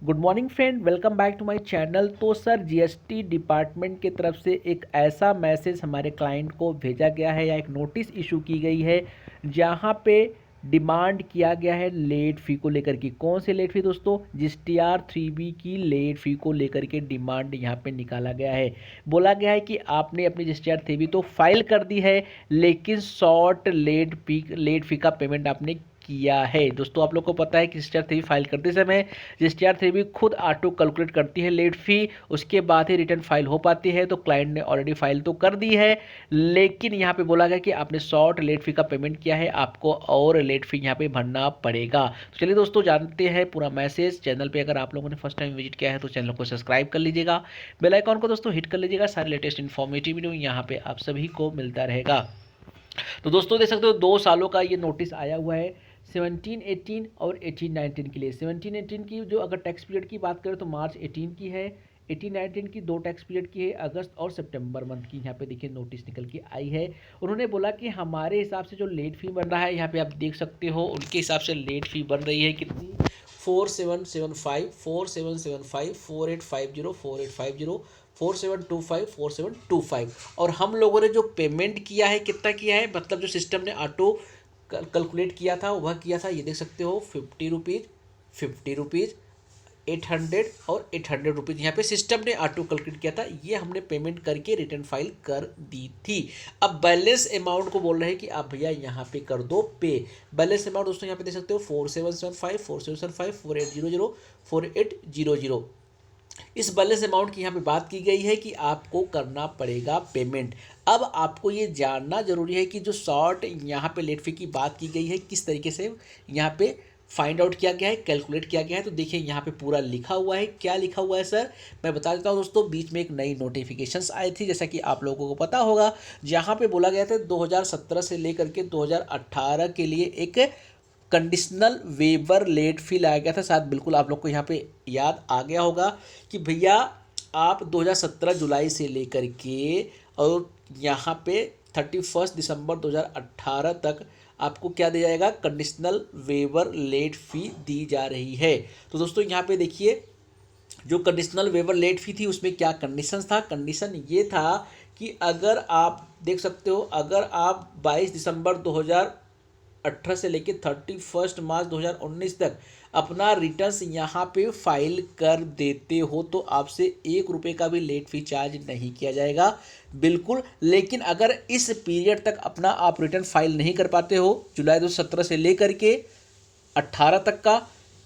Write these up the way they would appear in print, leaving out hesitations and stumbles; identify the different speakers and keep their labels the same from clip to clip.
Speaker 1: Good morning friend, welcome back to my channel. तो sir GST department की तरफ से एक ऐसा मैसेज हमारे क्लाइंट को भेजा गया है या एक नोटिस इशू की गई है जहां पे डिमांड किया गया है लेट फ़ी को लेकर के। कौन से लेट फ़ी दोस्तों? जीएसटीआर 3B की लेट फ़ी को लेकर के डिमांड यहां पे निकाला गया है। बोला गया है कि आपने अपनी जीएसटीआर 3B तो फाइल कर दी है, लेकिन शॉर्ट लेट फ़ी का पेमेंट आपने किया है। दोस्तों आप लोग को पता है कि जीएसटीआर 3 फाइल करते समय जीएसटीआर 3 खुद ऑटो कैलकुलेट करती है लेट फी, उसके बाद ही रिटर्न फाइल हो पाती है। तो क्लाइंट ने ऑलरेडी फाइल तो कर दी है, लेकिन यहाँ पे बोला गया कि आपने शॉर्ट लेट फी का पेमेंट किया है, आपको और लेट फी यहाँ पे भरना पड़ेगा। तो चलिए दोस्तों जानते हैं पूरा मैसेज। चैनल पे अगर आप लोगों ने फर्स्ट टाइम विजिट किया है तो चैनल को सब्सक्राइब कर लीजिएगा, बेल आइकॉन को दोस्तों हिट कर लीजिएगा। सारे लेटेस्ट इन्फॉर्मेटिव वीडियो यहाँ पे आप सभी को मिलता रहेगा। तो दोस्तों देख सकते हो 2 सालों का ये नोटिस आया हुआ है 17-18 और 18-19 के लिए। 17-18 की जो अगर टैक्स पीरियड की बात करें तो मार्च 18 की है, 18-19 की 2 टैक्स पीरियड की है, अगस्त और सितंबर मंथ की। यहाँ पे देखिए नोटिस निकल के आई है। उन्होंने बोला कि हमारे हिसाब से जो लेट फी बन रहा है, यहाँ पे आप देख सकते हो उनके हिसाब से लेट फी बन रही है कितनी, 4775 4775 4850 4850 4725 4725। और हम लोगों ने जो पेमेंट किया है कितना किया है, मतलब जो सिस्टम ने ऑटो कैलकुलेट किया था वह किया था, ये देख सकते हो 50 रुपीज़ 50 रुपीज़ 800 और 800 रुपीज़। यहाँ पे सिस्टम ने ऑटो कैलकुलेट किया था, ये हमने पेमेंट करके रिटर्न फाइल कर दी थी। अब बैलेंस अमाउंट को बोल रहे हैं कि आप भैया यहाँ पे कर दो पे। बैलेंस अमाउंट दोस्तों यहाँ पे देख सकते हो 4775 4775 4800 4800। इस बैलेंस अमाउंट की यहाँ पे बात की गई है कि आपको करना पड़ेगा पेमेंट। अब आपको ये जानना जरूरी है कि जो शॉर्ट यहाँ पे लेट फी की बात की गई है किस तरीके से यहाँ पे फाइंड आउट किया गया है, कैलकुलेट किया गया है। तो देखिए यहाँ पे पूरा लिखा हुआ है। क्या लिखा हुआ है सर, मैं बता देता हूँ दोस्तों। बीच में एक नई नोटिफिकेशंस आई थी, जैसा कि आप लोगों को पता होगा, जहाँ पे बोला गया था 2017 से लेकर के 2018 के लिए एक कंडीशनल वेबर लेट फी लाया गया था। शायद बिल्कुल आप लोग को यहाँ पे याद आ गया होगा कि भैया आप 2017 जुलाई से लेकर के और यहाँ पे 31 दिसंबर 2018 तक आपको क्या दिया जाएगा, कंडीशनल वेबर लेट फ़ी दी जा रही है। तो दोस्तों यहाँ पे देखिए जो कंडीशनल वेवर लेट फी थी उसमें क्या कंडीशन था। कंडीशन ये था कि अगर आप देख सकते हो, अगर आप 22 दिसंबर 2018 से लेकर 31 मार्च 2019 तक अपना रिटर्न्स यहाँ पे फाइल कर देते हो तो आपसे 1 रुपये का भी लेट फी चार्ज नहीं किया जाएगा, बिल्कुल। लेकिन अगर इस पीरियड तक अपना आप रिटर्न फाइल नहीं कर पाते हो, जुलाई 2017 से लेकर के 18 तक का,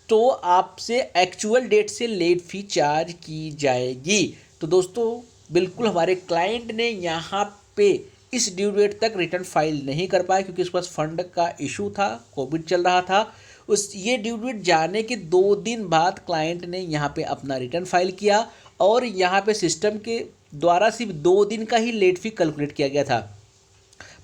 Speaker 1: तो आपसे एक्चुअल डेट से लेट फी चार्ज की जाएगी। तो दोस्तों बिल्कुल हमारे क्लाइंट ने यहाँ पे इस ड्यू डेट तक रिटर्न फाइल नहीं कर पाया क्योंकि उसके पास फंड का इशू था, कोविड चल रहा था। उस ये ड्यू डेट जाने के 2 दिन बाद क्लाइंट ने यहाँ पे अपना रिटर्न फाइल किया और यहाँ पे सिस्टम के द्वारा सिर्फ 2 दिन का ही लेट फी कैलकुलेट किया गया था।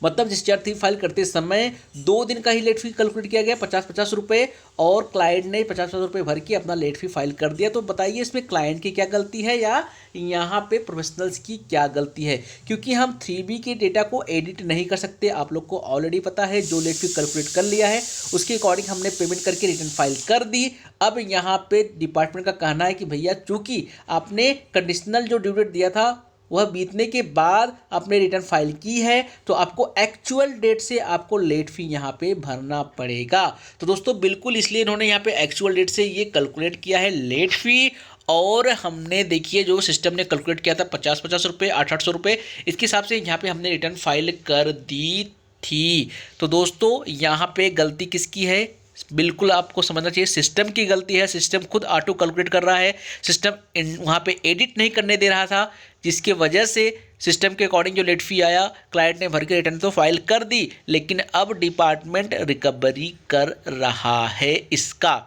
Speaker 1: मतलब जीएसटीआर 3 फाइल करते समय 2 दिन का ही लेट फी कैलकुलेट किया गया, 50-50 रुपये, और क्लाइंट ने 50-50 रुपये भर के अपना लेट फी फाइल कर दिया। तो बताइए इसमें क्लाइंट की क्या गलती है या यहाँ पे प्रोफेशनल्स की क्या गलती है? क्योंकि हम 3B के डेटा को एडिट नहीं कर सकते, आप लोग को ऑलरेडी पता है। जो लेट फी कैलकुलेट कर लिया है उसके अकॉर्डिंग हमने पेमेंट करके रिटर्न फाइल कर दी। अब यहाँ पे डिपार्टमेंट का कहना है कि भैया चूंकि आपने कंडीशनल जो ड्यू डेट दिया था वह बीतने के बाद आपने रिटर्न फाइल की है, तो आपको एक्चुअल डेट से आपको लेट फी यहाँ पे भरना पड़ेगा। तो दोस्तों बिल्कुल इसलिए इन्होंने यहाँ पे एक्चुअल डेट से ये कैलकुलेट किया है लेट फी। और हमने देखिए जो सिस्टम ने कैलकुलेट किया था 50-50 रुपये 800 रुपये, इसके हिसाब से यहाँ पे हमने रिटर्न फाइल कर दी थी। तो दोस्तों यहाँ पे गलती किसकी है, बिल्कुल आपको समझना चाहिए सिस्टम की गलती है। सिस्टम खुद ऑटो कैलकुलेट कर रहा है, सिस्टम वहाँ पे एडिट नहीं करने दे रहा था, जिसके वजह से सिस्टम के अकॉर्डिंग जो लेट फी आया क्लाइंट ने भर के रिटर्न तो फाइल कर दी, लेकिन अब डिपार्टमेंट रिकवरी कर रहा है इसका।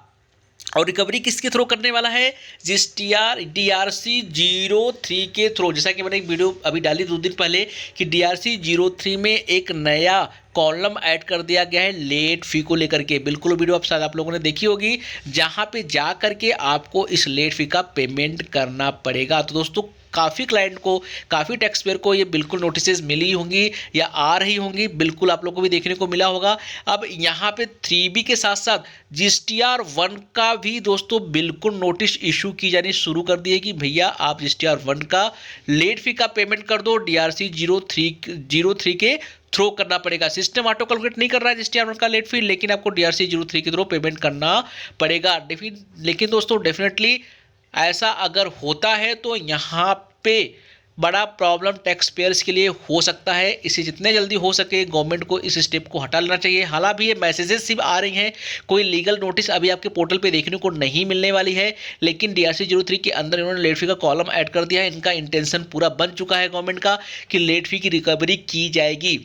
Speaker 1: और रिकवरी किसके थ्रू करने वाला है, जीएसटीआर DRC 03 के थ्रू। जैसा कि मैंने एक वीडियो अभी डाली 2 दिन पहले कि DRC 03 में एक नया कॉलम ऐड कर दिया गया है लेट फी को लेकर के। बिल्कुल वीडियो आप शायद आप लोगों ने देखी होगी, जहां पे जा करके आपको इस लेट फी का पेमेंट करना पड़ेगा। तो दोस्तों काफ़ी क्लाइंट को, काफ़ी टैक्स पेयर को ये बिल्कुल नोटिसेस मिली होंगी या आ रही होंगी, बिल्कुल आप लोगों को भी देखने को मिला होगा। अब यहाँ पे 3B के साथ साथ GSTR 1 का भी दोस्तों बिल्कुल नोटिस इशू की जानी शुरू कर दी है कि भैया आप GSTR 1 का लेट फी का पेमेंट कर दो, DRC 03 के थ्रो करना पड़ेगा। सिस्टम ऑटो कैलकुलेट नहीं कर रहा है GSTR 1 का लेट फी, लेकिन आपको DRC 03 के थ्रू पेमेंट करना पड़ेगा। लेकिन दोस्तों डेफिनेटली ऐसा अगर होता है तो यहाँ पे बड़ा प्रॉब्लम टैक्स पेयर्स के लिए हो सकता है। इसे जितने जल्दी हो सके गवर्नमेंट को इस स्टेप को हटा लेना चाहिए। हालांकि ये मैसेजेस सिर्फ आ रही हैं, कोई लीगल नोटिस अभी आपके पोर्टल पे देखने को नहीं मिलने वाली है, लेकिन DRC 03 के अंदर इन्होंने लेट फी का कॉलम ऐड कर दिया है। इनका इंटेंशन पूरा बन चुका है गवर्नमेंट का कि लेट फी की रिकवरी की जाएगी।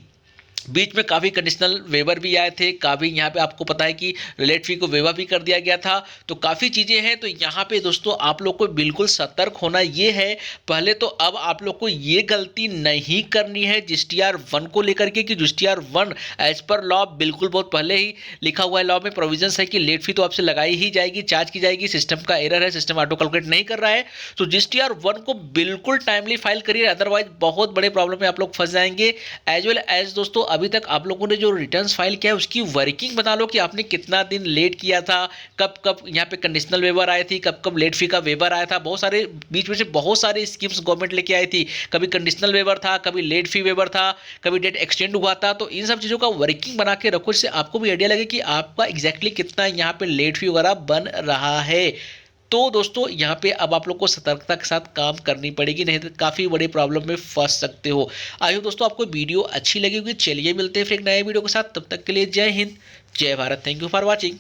Speaker 1: बीच में काफ़ी कंडीशनल वेवर भी आए थे, काफ़ी यहाँ पे आपको पता है कि लेट फी को वेवर भी कर दिया गया था, तो काफ़ी चीज़ें हैं। तो यहाँ पे दोस्तों आप लोग को बिल्कुल सतर्क होना ये है, पहले तो अब आप लोग को ये गलती नहीं करनी है GSTR 1 को लेकर के कि GSTR 1 एज पर लॉ बिल्कुल बहुत पहले ही लिखा हुआ है, लॉ में प्रोविजंस है कि लेट फी तो आपसे लगाई ही जाएगी, चार्ज की जाएगी। सिस्टम का एरर है, सिस्टम ऑटो कैलकुलेट नहीं कर रहा है, तो GSTR 1 को बिल्कुल टाइमली फाइल करिए, अदरवाइज बहुत बड़े प्रॉब्लम में आप लोग फंस जाएंगे। एज वेल एज दोस्तों अभी तक आप लोगों ने जो रिटर्न्स फाइल किया है उसकी वर्किंग बता लो कि आपने कितना दिन लेट किया था, कब कब यहाँ पे कंडीशनल वेवर आई थी, कब कब लेट फी का वेवर आया था। बहुत सारे बीच में से बहुत सारे स्कीम्स गवर्नमेंट लेके आई थी, कभी कंडीशनल वेवर था, कभी लेट फी वेवर था, कभी डेट एक्सटेंड हुआ था। तो इन सब चीज़ों का वर्किंग बना के रखो, जिससे आपको भी आइडिया लगे कि आपका एग्जैक्टली कितना यहाँ पे लेट फी वगैरह बन रहा है। तो दोस्तों यहाँ पे अब आप लोग को सतर्कता के साथ काम करनी पड़ेगी, नहीं तो काफ़ी बड़े प्रॉब्लम में फंस सकते हो। आई होप दोस्तों आपको वीडियो अच्छी लगी होगी। चलिए मिलते हैं फिर एक नए वीडियो के साथ, तब तक के लिए जय हिंद, जय Bharat. Thank you for watching.